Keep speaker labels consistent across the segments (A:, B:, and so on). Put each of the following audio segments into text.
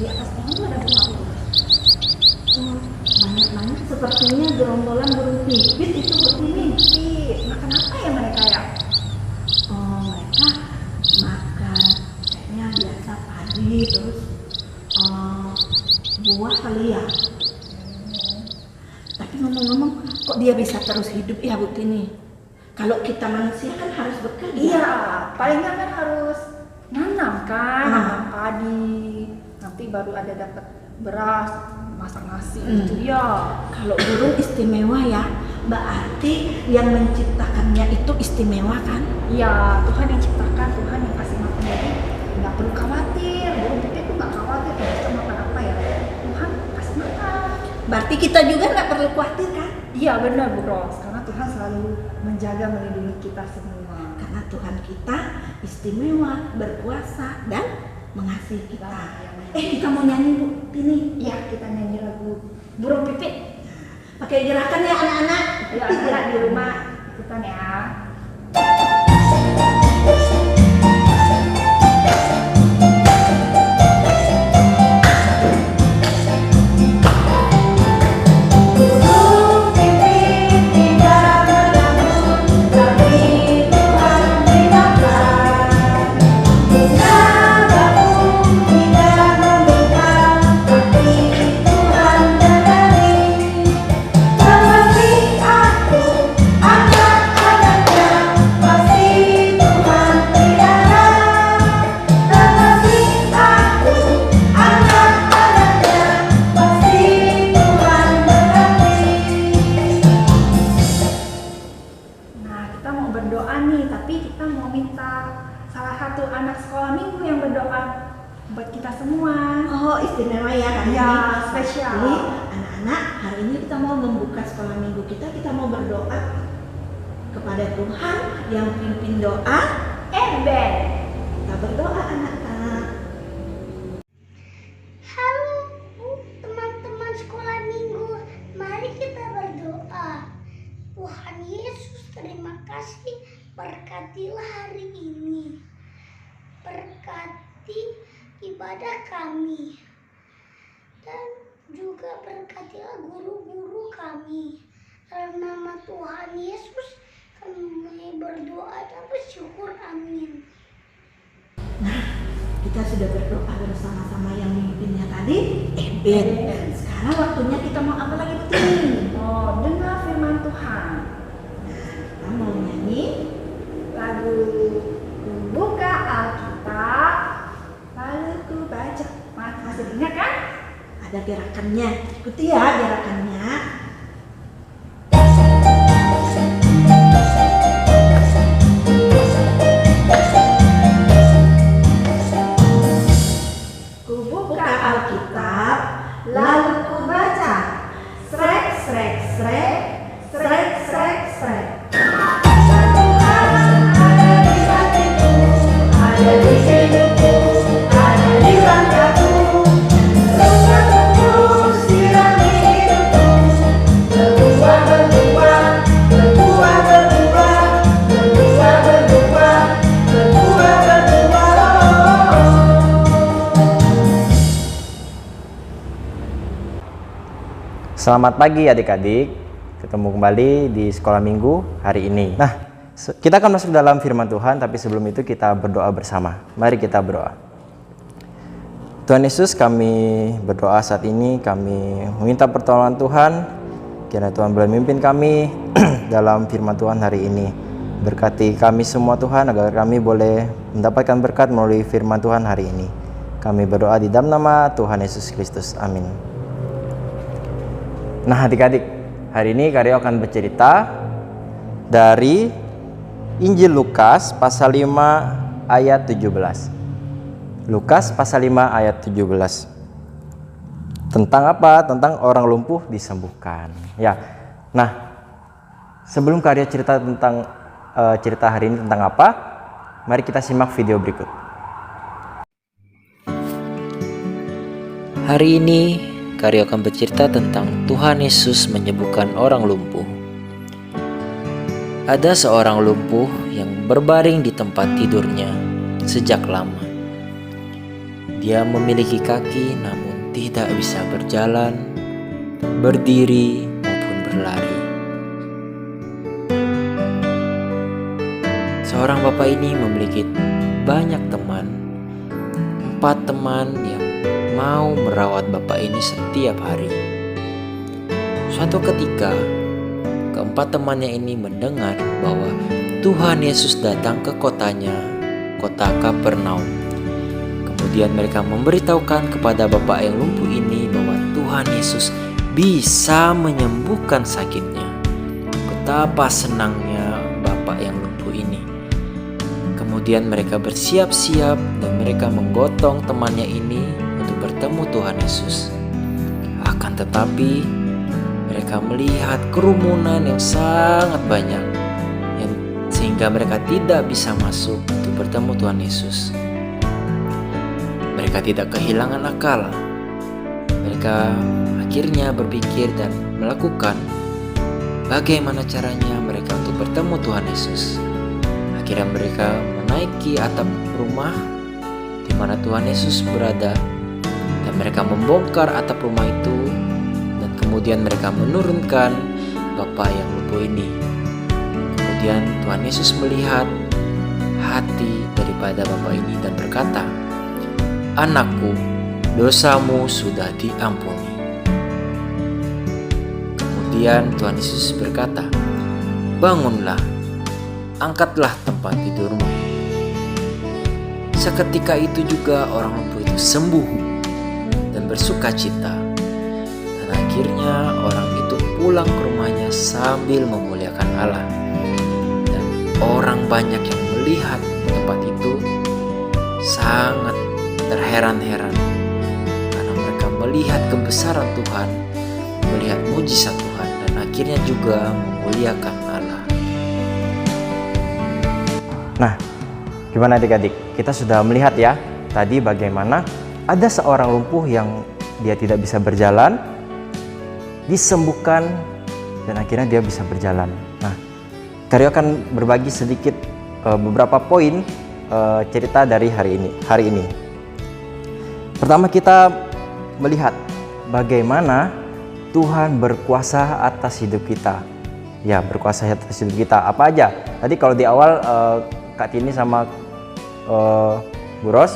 A: Di atas pohon tuh ada bunga-bunga.
B: Banyak-banyak sepertinya gerombolan burung pipit itu begini.
A: Nah, kenapa ya mereka ya?
B: Oh, mereka makan kayaknya biasa padi terus buah kali ya. Tapi ngomong-ngomong, kok dia bisa terus hidup ya begini? Kalau kita manusia kan harus bekerja.
A: Iya, paling nggak kan harus nanam kan, nanam padi. Nanti baru ada dapat beras, masak nasi gitu ya.
B: Kalau burung istimewa ya, berarti yang menciptakannya itu istimewa kan?
A: Iya, Tuhan yang ciptakan, Tuhan yang kasih makan, jadi nggak perlu khawatir. Burung pipit tuh nggak khawatir harus makan apa ya. Tuhan kasih makan.
B: Berarti kita juga nggak perlu khawatir kan?
A: Iya benar Bu Ros, karena Tuhan selalu menjaga melindungi kita semua.
B: Karena Tuhan kita istimewa, berkuasa dan mengasihi kita. Kita mau nyanyi Bu Tini.
A: Iya, kita nyanyi lagu Burung Pipit.
B: Pakai gerakan ya anak-anak.
A: Ayo anak di rumah ikutan ya. Buat kita semua.
B: Oh, istimewa ya hari
A: Ya,
B: ini.
A: spesial.
B: Jadi anak-anak, hari ini kita mau membuka sekolah minggu kita mau berdoa kepada Tuhan yang pimpin doa.
A: Eben.
B: Kita berdoa anak-anak.
C: Halo teman-teman sekolah minggu, mari kita berdoa. Tuhan Yesus, terima kasih, berkatilah hari ini. Berkati ibadah kami dan juga berkatilah guru-guru kami. Dalam nama Tuhan Yesus kami berdoa dan bersyukur, amin.
B: Nah, kita sudah berdoa bersama-sama yang mimpinnya tadi, Eben. Sekarang waktunya kita mau apa lagi betul?
A: Oh, dengar firman Tuhan.
B: Kita mau nyanyi
A: Lagu Buka Alkitab, lalu ku baca. Masih ingat kan?
B: ada gerakannya. Ikuti ya gerakannya.
A: Ku buka Alkitab, lalu ku baca. Srek, srek, srek, srek, srek, srek. Ada di hidupku, ada di langkahku. Rumahku, sirami hidupku. Berbuah, berbuah, berbuah, berbuah, berbuah, berbuah, berbuah, berbuah.
D: Selamat pagi adik-adik, ketemu kembali di sekolah minggu hari ini. Nah, kita akan masuk dalam firman Tuhan, tapi sebelum itu kita berdoa bersama. Mari kita berdoa. Tuhan Yesus, kami berdoa saat ini, kami meminta pertolongan Tuhan, kiranya Tuhan boleh memimpin kami dalam firman Tuhan hari ini. Berkati kami semua Tuhan, agar kami boleh mendapatkan berkat melalui firman Tuhan hari ini. Kami berdoa di dalam nama Tuhan Yesus Kristus. Amin. Nah adik-adik, hari ini Karyo akan bercerita dari Injil Lukas pasal 5 ayat 17. Lukas pasal 5 ayat 17. Tentang apa? Tentang orang lumpuh disembuhkan. Ya. Nah, sebelum Karyo cerita tentang cerita hari ini tentang apa, mari kita simak video berikut.
E: Hari ini Karyo akan bercerita tentang Tuhan Yesus menyembuhkan orang lumpuh. Ada seorang lumpuh yang berbaring di tempat tidurnya sejak lama. Dia memiliki kaki namun tidak bisa berjalan, berdiri maupun berlari. Seorang bapak ini memiliki banyak teman, 4 teman yang mau merawat bapak ini setiap hari. Suatu ketika, keempat temannya ini mendengar bahwa Tuhan Yesus datang ke kotanya, kota Kapernaum. Kemudian mereka memberitahukan kepada bapak yang lumpuh ini bahwa Tuhan Yesus bisa menyembuhkan sakitnya. Betapa senangnya bapak yang lumpuh ini. Kemudian mereka bersiap-siap dan mereka menggotong temannya ini untuk bertemu Tuhan Yesus. Akan tetapi mereka melihat kerumunan yang sangat banyak, sehingga mereka tidak bisa masuk untuk bertemu Tuhan Yesus. Mereka tidak kehilangan akal. Mereka akhirnya berpikir dan melakukan bagaimana caranya mereka untuk bertemu Tuhan Yesus. Akhirnya mereka menaiki atap rumah di mana Tuhan Yesus berada, dan mereka membongkar atap rumah itu, dan kemudian mereka menurunkan bapak yang lumpuh ini. Kemudian Tuhan Yesus melihat hati daripada bapak ini dan berkata, "Anakku, dosamu sudah diampuni." Kemudian Tuhan Yesus berkata, "Bangunlah, angkatlah tempat tidurmu." Seketika itu juga orang lumpuh itu sembuh dan bersuka cita. Dan akhirnya orang itu pulang ke rumahnya sambil memuliakan Allah. Dan orang banyak yang melihat tempat itu sangat terheran-heran, karena mereka melihat kebesaran Tuhan, melihat mujizat Tuhan, dan akhirnya juga memuliakan Allah.
D: Nah, gimana adik-adik? Kita sudah melihat ya tadi bagaimana ada seorang lumpuh yang dia tidak bisa berjalan, disembuhkan, dan akhirnya dia bisa berjalan. Nah, Karyo akan berbagi sedikit beberapa poin cerita dari hari ini. Pertama, kita melihat bagaimana Tuhan berkuasa atas hidup kita. Ya, berkuasa atas hidup kita. Apa aja? Tadi kalau di awal Kak Tini sama Bu Ros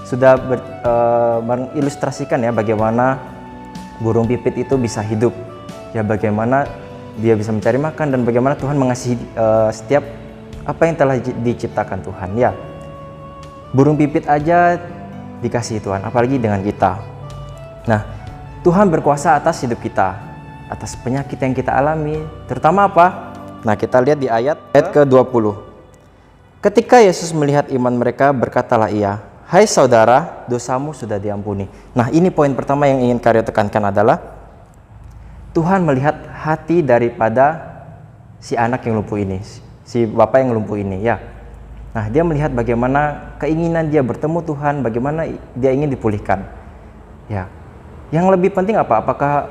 D: sudah mengilustrasikan ya bagaimana burung pipit itu bisa hidup. Ya, bagaimana dia bisa mencari makan dan bagaimana Tuhan mengasihi setiap apa yang telah diciptakan Tuhan. Ya, burung pipit aja dikasihi Tuhan, apalagi dengan kita. Nah, Tuhan berkuasa atas hidup kita, atas penyakit yang kita alami, terutama apa? Nah, kita lihat di ayat ke-20. Ketika Yesus melihat iman mereka, berkatalah ia, "Hai saudara, dosamu sudah diampuni." Nah, ini poin pertama yang ingin Karyo tekankan adalah Tuhan melihat hati daripada si anak yang lumpuh ini, si bapak yang lumpuh ini, ya. Nah, dia melihat bagaimana keinginan dia bertemu Tuhan, bagaimana dia ingin dipulihkan. Ya, yang lebih penting apa? Apakah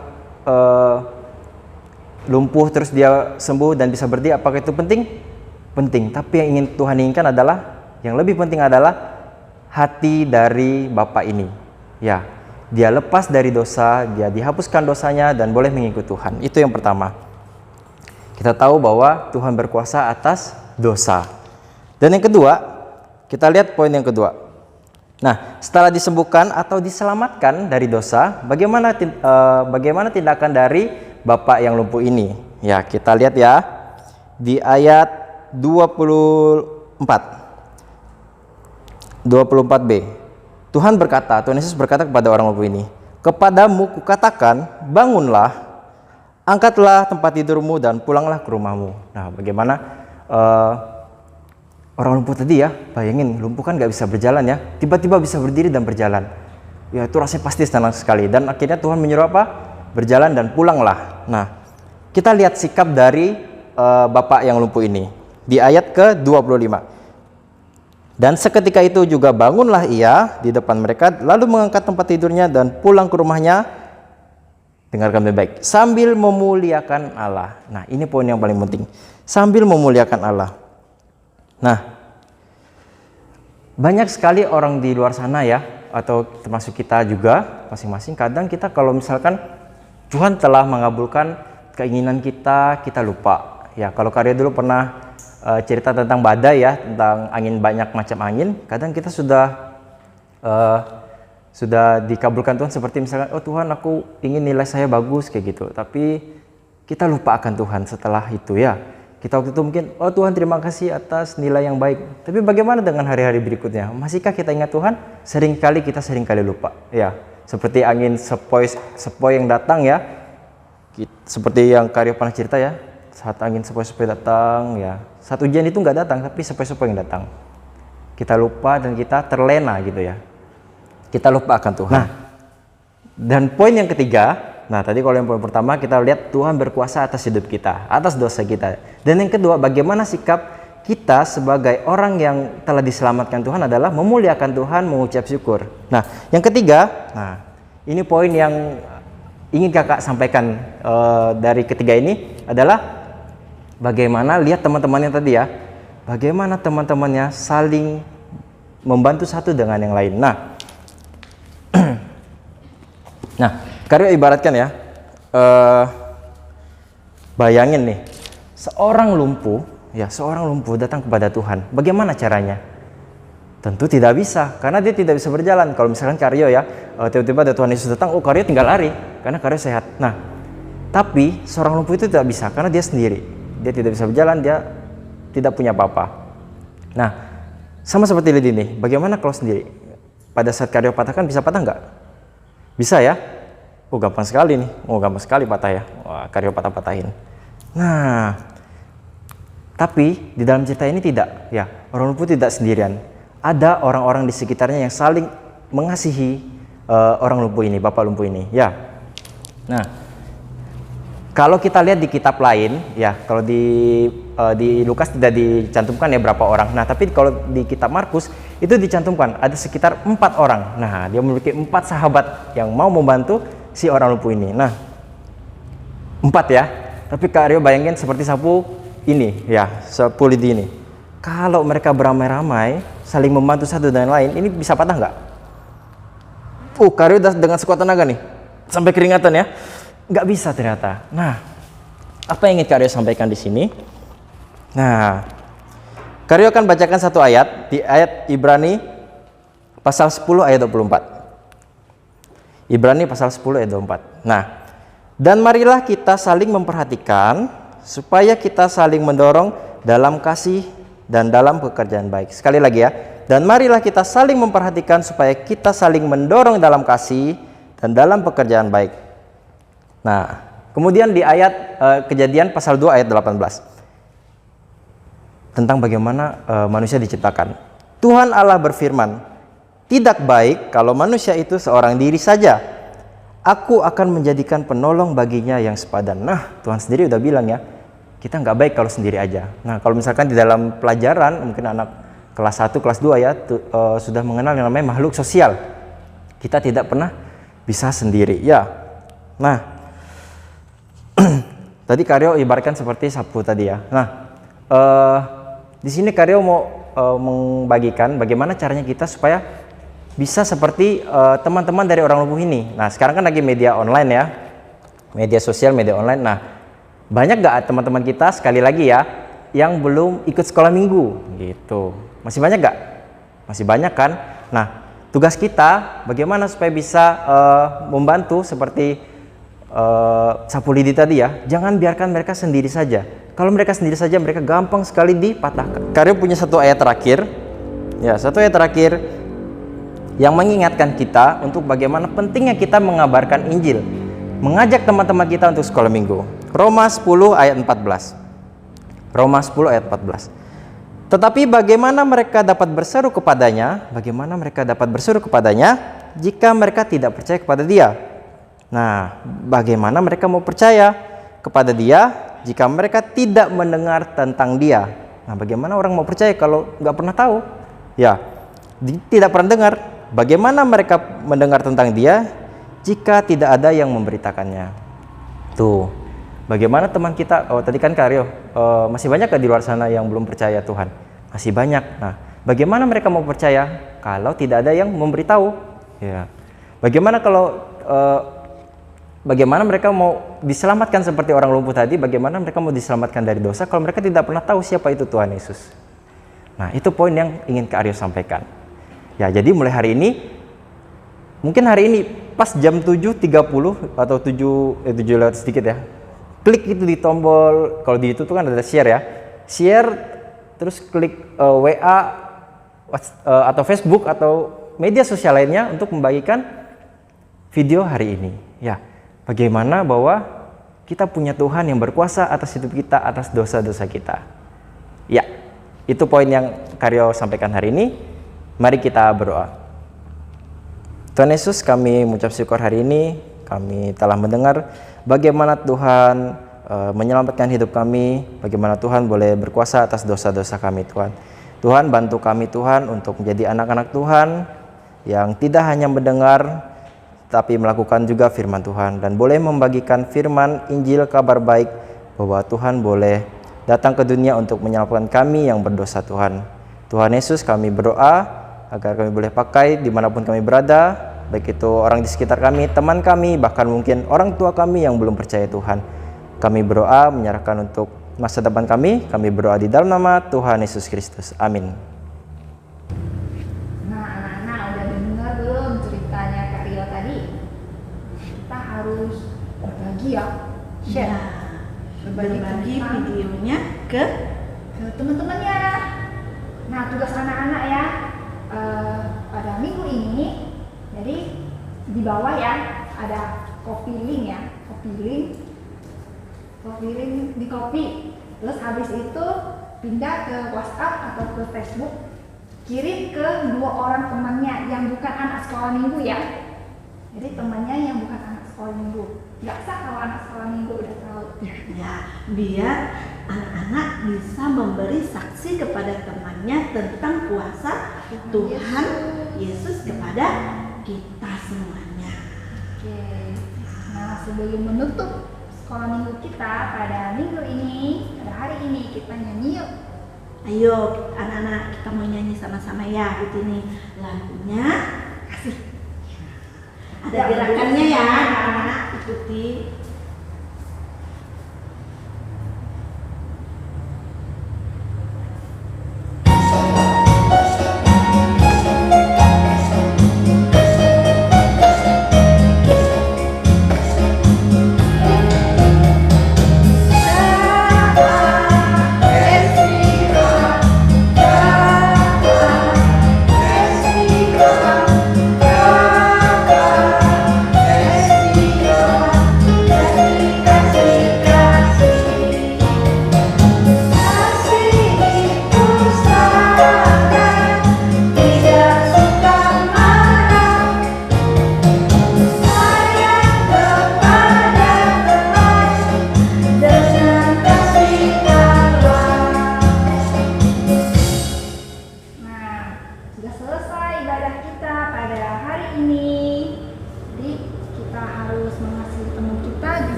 D: lumpuh terus dia sembuh dan bisa berdiri? Apakah itu penting? Penting. Tapi yang ingin Tuhan inginkan adalah, yang lebih penting adalah hati dari bapak ini. Ya, dia lepas dari dosa, dia dihapuskan dosanya dan boleh mengikut Tuhan. Itu yang pertama. Kita tahu bahwa Tuhan berkuasa atas dosa. Dan yang kedua, kita lihat poin yang kedua. Nah, setelah disembuhkan atau diselamatkan dari dosa, bagaimana tindakan dari bapak yang lumpuh ini? Ya, kita lihat ya di ayat 24b. Tuhan Yesus berkata kepada orang lumpuh ini, "Kepadamu kukatakan, bangunlah, angkatlah tempat tidurmu dan pulanglah ke rumahmu." Nah, bagaimana orang lumpuh tadi ya, bayangin lumpuh kan gak bisa berjalan ya, tiba-tiba bisa berdiri dan berjalan. Ya, itu rasanya pasti senang sekali. Dan akhirnya Tuhan menyuruh apa? Berjalan dan pulanglah. Nah, kita lihat sikap dari bapak yang lumpuh ini di ayat ke-25. "Dan seketika itu juga bangunlah ia di depan mereka, lalu mengangkat tempat tidurnya dan pulang ke rumahnya." Dengarkan baik-baik, sambil memuliakan Allah. Nah, ini poin yang paling penting, sambil memuliakan Allah. Nah, banyak sekali orang di luar sana ya atau termasuk kita juga masing-masing, kadang kita kalau misalkan Tuhan telah mengabulkan keinginan kita, kita lupa. Ya, kalau Karyo dulu pernah cerita tentang badai ya, tentang angin, banyak macam angin. Kadang kita sudah dikabulkan Tuhan, seperti misalkan, oh Tuhan aku ingin nilai saya bagus kayak gitu. Tapi kita lupa akan Tuhan setelah itu ya. Kita waktu itu mungkin, oh Tuhan terima kasih atas nilai yang baik. Tapi bagaimana dengan hari-hari berikutnya? Masihkah kita ingat Tuhan? Seringkali kita lupa. Ya, seperti angin sepoi yang datang ya. Seperti yang Karyo pernah cerita ya. Saat angin sepoi-sepoi datang ya. Saat ujian itu nggak datang, tapi sepoi-sepoi yang datang. Kita lupa dan kita terlena gitu ya. Kita lupa akan Tuhan. Nah, dan poin yang ketiga, nah tadi kalau yang poin pertama kita lihat Tuhan berkuasa atas hidup kita, atas dosa kita. Dan yang kedua, bagaimana sikap kita sebagai orang yang telah diselamatkan Tuhan adalah memuliakan Tuhan, mengucap syukur. Nah, yang ketiga, nah ini poin yang ingin kakak sampaikan dari ketiga ini adalah bagaimana lihat teman-temannya tadi ya, bagaimana teman-temannya saling membantu satu dengan yang lain. Nah, Karyo ibaratkan ya, bayangin nih, seorang lumpuh datang kepada Tuhan. Bagaimana caranya? Tentu tidak bisa, karena dia tidak bisa berjalan. Kalau misalkan Karyo ya, tiba-tiba ada Tuhan Yesus datang, oh Karyo tinggal lari, karena Karyo sehat. Nah, tapi seorang lumpuh itu tidak bisa, karena dia sendiri. Dia tidak bisa berjalan, dia tidak punya apa-apa. Nah, sama seperti Lidi nih, bagaimana kalau sendiri? Pada saat Karyo patahkan, bisa patah nggak? Bisa ya? Oh gampang sekali nih, gampang sekali patah ya. Wah, Karyo patah-patahin. Nah, tapi di dalam cerita ini tidak, ya orang lumpuh tidak sendirian. Ada orang-orang di sekitarnya yang saling mengasihi orang lumpuh ini, bapak lumpuh ini. Ya. Nah, kalau kita lihat di kitab lain, ya kalau di Lukas tidak dicantumkan ya berapa orang. Nah, tapi kalau di kitab Markus itu dicantumkan ada sekitar 4 orang. Nah, dia memiliki 4 sahabat yang mau membantu si orang lumpuh ini. Nah, 4 ya. Tapi Karyo bayangin seperti sapu ini ya, sapu lidi ini. Kalau mereka beramai-ramai saling membantu satu dengan lain, ini bisa patah nggak? Karyo dengan sekuat tenaga nih, sampai keringatan ya. Nggak bisa ternyata. Nah, apa yang ingin Karyo sampaikan di sini? Nah, Karyo akan bacakan satu ayat di ayat Ibrani pasal 10 ayat 24. Ibrani pasal 10 ayat 24. Nah, dan marilah kita saling memperhatikan supaya kita saling mendorong dalam kasih dan dalam pekerjaan baik. Sekali lagi ya. Dan marilah kita saling memperhatikan supaya kita saling mendorong dalam kasih dan dalam pekerjaan baik. Nah, kemudian di ayat Kejadian pasal 2 ayat 18. Tentang bagaimana manusia diciptakan. Tuhan Allah berfirman, tidak baik kalau manusia itu seorang diri saja. Aku akan menjadikan penolong baginya yang sepadan. Nah, Tuhan sendiri udah bilang ya, kita nggak baik kalau sendiri aja. Nah, kalau misalkan di dalam pelajaran, mungkin anak kelas 1, kelas 2 ya, sudah mengenal yang namanya makhluk sosial. Kita tidak pernah bisa sendiri. Ya, nah, tadi Karyo ibaratkan seperti sapu tadi ya. Nah, di sini Karyo mau membagikan bagaimana caranya kita supaya bisa seperti teman-teman dari orang lumpuh ini. Nah, sekarang kan lagi media online ya, media sosial, media online. Nah, banyak gak teman-teman kita sekali lagi ya yang belum ikut sekolah minggu gitu? Masih banyak gak? Masih banyak kan? Nah, tugas kita bagaimana supaya bisa membantu seperti sapu lidi tadi ya. Jangan biarkan mereka sendiri saja. Kalau mereka sendiri saja, mereka gampang sekali dipatahkan. Karyo punya satu ayat terakhir, ya satu ayat terakhir yang mengingatkan kita untuk bagaimana pentingnya kita mengabarkan Injil, mengajak teman-teman kita untuk sekolah minggu. Roma 10 ayat 14. Roma 10 ayat 14. Tetapi bagaimana mereka dapat berseru kepadanya? Bagaimana mereka dapat berseru kepadanya jika mereka tidak percaya kepada Dia? Nah, bagaimana mereka mau percaya kepada Dia jika mereka tidak mendengar tentang Dia? Nah, bagaimana orang mau percaya kalau nggak pernah tahu? Ya, tidak pernah dengar. Bagaimana mereka mendengar tentang Dia jika tidak ada yang memberitakannya? Tuh, bagaimana teman kita? Oh, tadi kan Karyo, masih banyak di luar sana yang belum percaya Tuhan? Masih banyak. Nah, bagaimana mereka mau percaya kalau tidak ada yang memberitahu? Ya. Bagaimana kalau bagaimana mereka mau diselamatkan seperti orang lumpuh tadi? Bagaimana mereka mau diselamatkan dari dosa kalau mereka tidak pernah tahu siapa itu Tuhan Yesus? Nah, itu poin yang ingin Kak Aryo sampaikan. Ya, jadi mulai hari ini, mungkin hari ini pas jam 7.30 atau 7 lewat sedikit ya, klik itu di tombol, kalau di YouTube tuh kan ada share ya, share, terus klik WA atau Facebook atau media sosial lainnya untuk membagikan video hari ini. Ya, bagaimana bahwa kita punya Tuhan yang berkuasa atas hidup kita, atas dosa-dosa kita. Ya, itu poin yang Karyo sampaikan hari ini. Mari kita berdoa. Tuhan Yesus, kami mengucap syukur hari ini, kami telah mendengar bagaimana Tuhan menyelamatkan hidup kami, bagaimana Tuhan boleh berkuasa atas dosa-dosa kami, Tuhan. Tuhan, bantu kami Tuhan untuk menjadi anak-anak Tuhan yang tidak hanya mendengar tapi melakukan juga firman Tuhan, dan boleh membagikan firman Injil kabar baik bahwa Tuhan boleh datang ke dunia untuk menyelamatkan kami yang berdosa, Tuhan. Tuhan Yesus, kami berdoa agar kami boleh pakai dimanapun kami berada, baik itu orang di sekitar kami, teman kami, bahkan mungkin orang tua kami yang belum percaya Tuhan. Kami berdoa menyerahkan untuk masa depan kami berdoa di dalam nama Tuhan Yesus Kristus. Amin.
A: Nah, anak-anak udah dengar belum ceritanya Kak Rio tadi? Kita harus berbagi ya, share.
B: Ya, berbagi
A: tentang
B: videonya ke
A: teman-temannya. Nah, tugas anak-anak ya, pada minggu ini, jadi di bawah ya ada copy link ya, copy link di copy, terus habis itu pindah ke WhatsApp atau ke Facebook, kirim ke 2 orang temannya yang bukan anak sekolah minggu ya. Jadi temannya yang bukan anak sekolah minggu, nggak sah kalau anak sekolah minggu udah tahu.
B: ya, biar anak-anak bisa memberi saksi kepada temannya tentang kuasa Tuhan Yesus kepada kita semuanya.
A: Oke. Nah, sebelum menutup sekolah minggu kita pada minggu ini, pada hari ini kita nyanyi yuk.
B: Ayo anak-anak, kita mau nyanyi sama-sama ya di sini. Lagunya kasih. Ada gerakannya ya, anak-anak ikuti.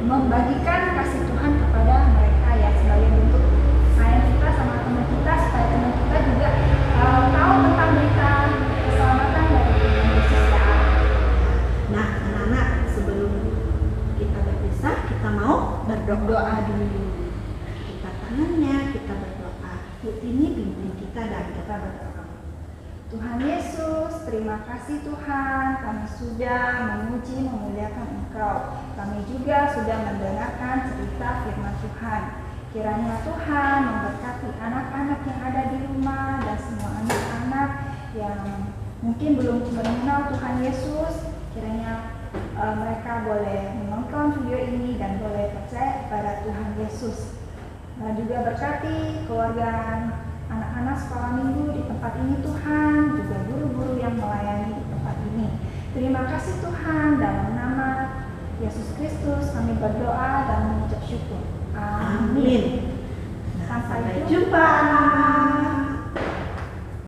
A: membagikan kasih Tuhan kepada mereka ya, sebagai bentuk sayang kita sama teman kita, supaya teman kita juga tahu tentang berita keselamatan dari Tuhan Yesus ya.
B: Nah, anak-anak, sebelum kita berpisah, kita mau berdoa dulu. Kita tangannya, kita berdoa. Ini pimpin kita dan kita berdoa.
A: Tuhan Yesus, terima kasih Tuhan, kami sudah memuji memuliakan Engkau. Kami juga sudah mendengarkan cerita firman Tuhan. Kiranya Tuhan memberkati anak-anak yang ada di rumah dan semua anak-anak yang mungkin belum mengenal Tuhan Yesus. Kiranya mereka boleh menonton video ini dan boleh percaya kepada Tuhan Yesus. Dan juga berkati keluarga anak-anak sekolah minggu di tempat ini Tuhan, juga guru-guru yang melayani di tempat ini. Terima kasih Tuhan, dalam nama Yesus Kristus kami berdoa dan mengucap syukur. Amin.
B: Sampai jumpa anak-anak.